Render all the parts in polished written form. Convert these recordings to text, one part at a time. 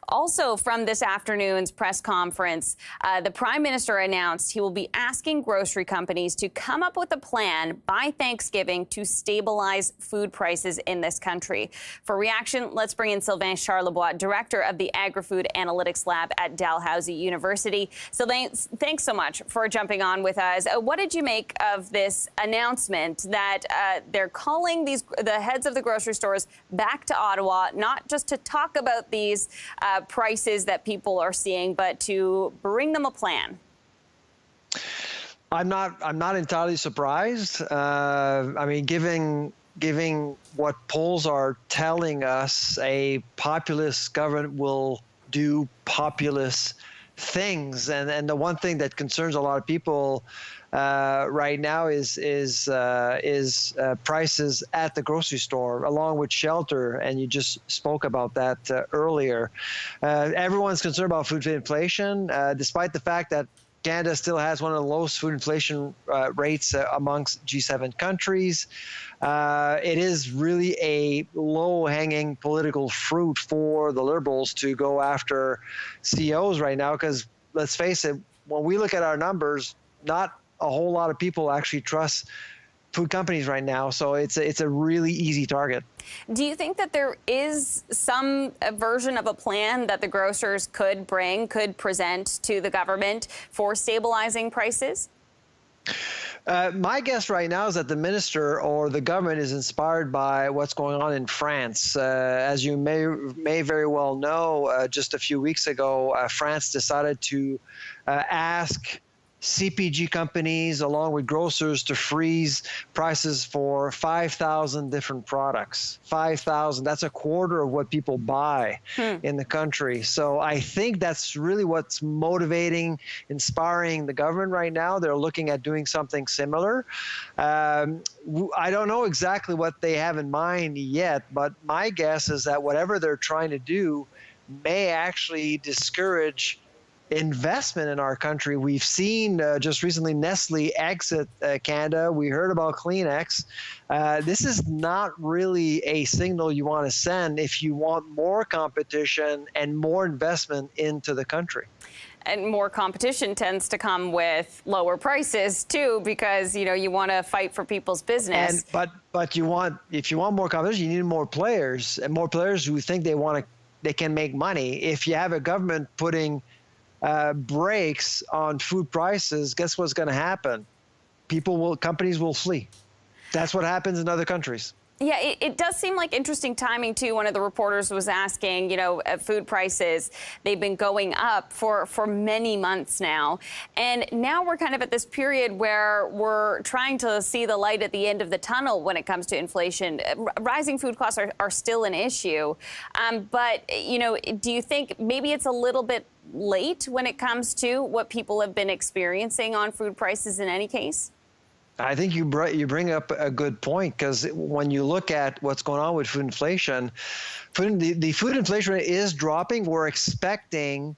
Also, from this afternoon's press conference, the Prime Minister announced he will be asking grocery companies to come up with a plan by Thanksgiving to stabilize food prices in this country. For reaction, let's bring in Sylvain Charlebois, director of the Agri-Food Analytics Lab at Dalhousie University. Sylvain, thanks so much for jumping on with us. What did you make of this announcement that they're calling the heads of the grocery stores back to Ottawa, not just to talk about these prices that people are seeing, but to bring them a plan? I'm not entirely surprised. I mean, giving what polls are telling us, a populist government will do populist things, and the one thing that concerns a lot of people right now is prices at the grocery store, along with shelter, and you just spoke about that earlier. Everyone's concerned about food inflation, despite the fact that Canada still has one of the lowest food inflation rates amongst G7 countries. It is really a low-hanging political fruit for the Liberals to go after CEOs right now, because let's face it, when we look at our numbers, not a whole lot of people actually trust food companies right now, so it's a really easy target. Do you think that there is some version of a plan that the grocers could present to the government for stabilizing prices? My guess right now is that the minister or the government is inspired by what's going on in France. As you may very well know, just a few weeks ago, France decided to ask CPG companies, along with grocers, to freeze prices for 5,000 different products. 5,000, that's a quarter of what people buy in the country. So I think that's really what's motivating, inspiring the government right now. They're looking at doing something similar. I don't know exactly what they have in mind yet, but my guess is that whatever they're trying to do may actually discourage investment in our country. We've seen just recently Nestle exit Canada. We heard about Kleenex. This is not really a signal you want to send if you want more competition and more investment into the country. And more competition tends to come with lower prices too, because you want to fight for people's business. But if you want more competition, you need more players, and more players who think they can make money. If you have a government putting brakes on food prices, guess what's going to happen? Companies will flee. That's what happens in other countries. Yeah, it does seem like interesting timing, too. One of the reporters was asking, food prices, they've been going up for many months now. And now we're kind of at this period where we're trying to see the light at the end of the tunnel when it comes to inflation. Rising food costs are still an issue. But, do you think maybe it's a little bit late when it comes to what people have been experiencing on food prices in any case? I think you bring up a good point, because when you look at what's going on with food inflation, the food inflation rate is dropping. We're expecting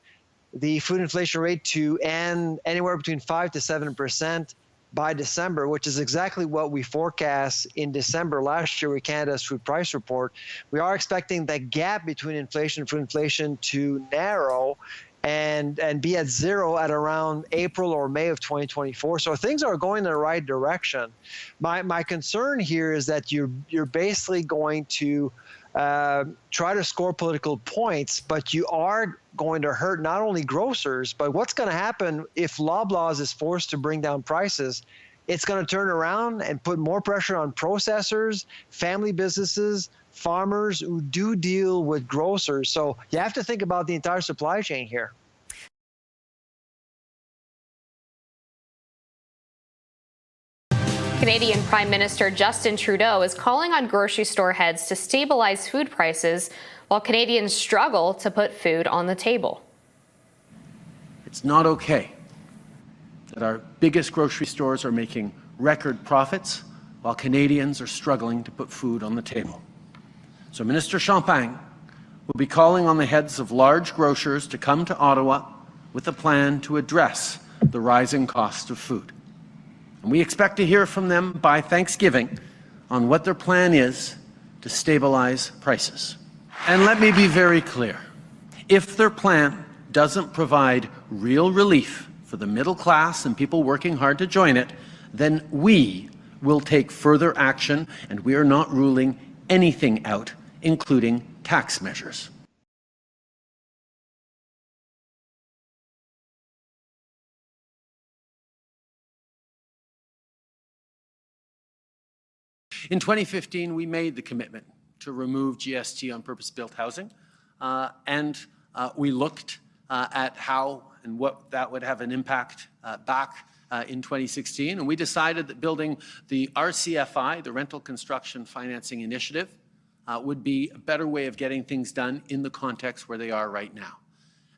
the food inflation rate to end anywhere between 5 to 7% by December, which is exactly what we forecast in December last year with Canada's food price report. We are expecting the gap between inflation and food inflation to narrow and be at zero at around April or May of 2024. So things are going in the right direction. My concern here is that you're basically going to try to score political points, but you are going to hurt not only grocers, but what's going to happen if Loblaws is forced to bring down prices? It's going to turn around and put more pressure on processors, family businesses, farmers who do deal with grocers. So you have to think about the entire supply chain here. Canadian Prime Minister Justin Trudeau is calling on grocery store heads to stabilize food prices while Canadians struggle to put food on the table. It's not okay that our biggest grocery stores are making record profits while Canadians are struggling to put food on the table. So Minister Champagne will be calling on the heads of large grocers to come to Ottawa with a plan to address the rising cost of food. And we expect to hear from them by Thanksgiving on what their plan is to stabilize prices. And let me be very clear. If their plan doesn't provide real relief for the middle class and people working hard to join it, then we will take further action, and we are not ruling anything out, including tax measures. In 2015, we made the commitment to remove GST on purpose-built housing, and we looked at how and what that would have an impact back in 2016, and we decided that building the RCFI, the Rental Construction Financing Initiative, would be a better way of getting things done in the context where they are right now.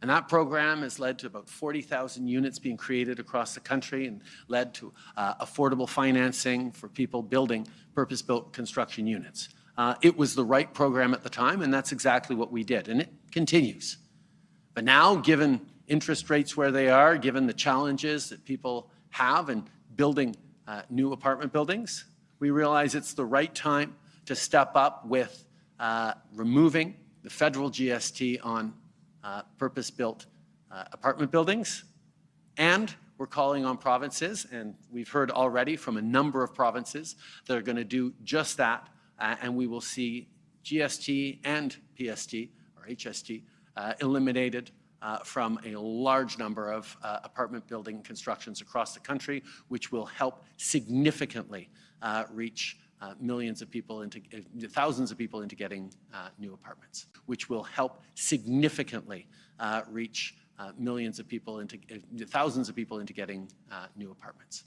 And that program has led to about 40,000 units being created across the country and led to affordable financing for people building purpose-built construction units. It was the right program at the time, and that's exactly what we did, and it continues. But now, given interest rates where they are, given the challenges that people have in building new apartment buildings, we realize it's the right time to step up with removing the federal GST on purpose-built apartment buildings, and we're calling on provinces, and we've heard already from a number of provinces that are going to do just that, and we will see GST and PST, or HST, eliminated from a large number of apartment building constructions across the country, which will help significantly reach millions of people into thousands of people into getting new apartments, which will help significantly reach millions of people into thousands of people into getting new apartments.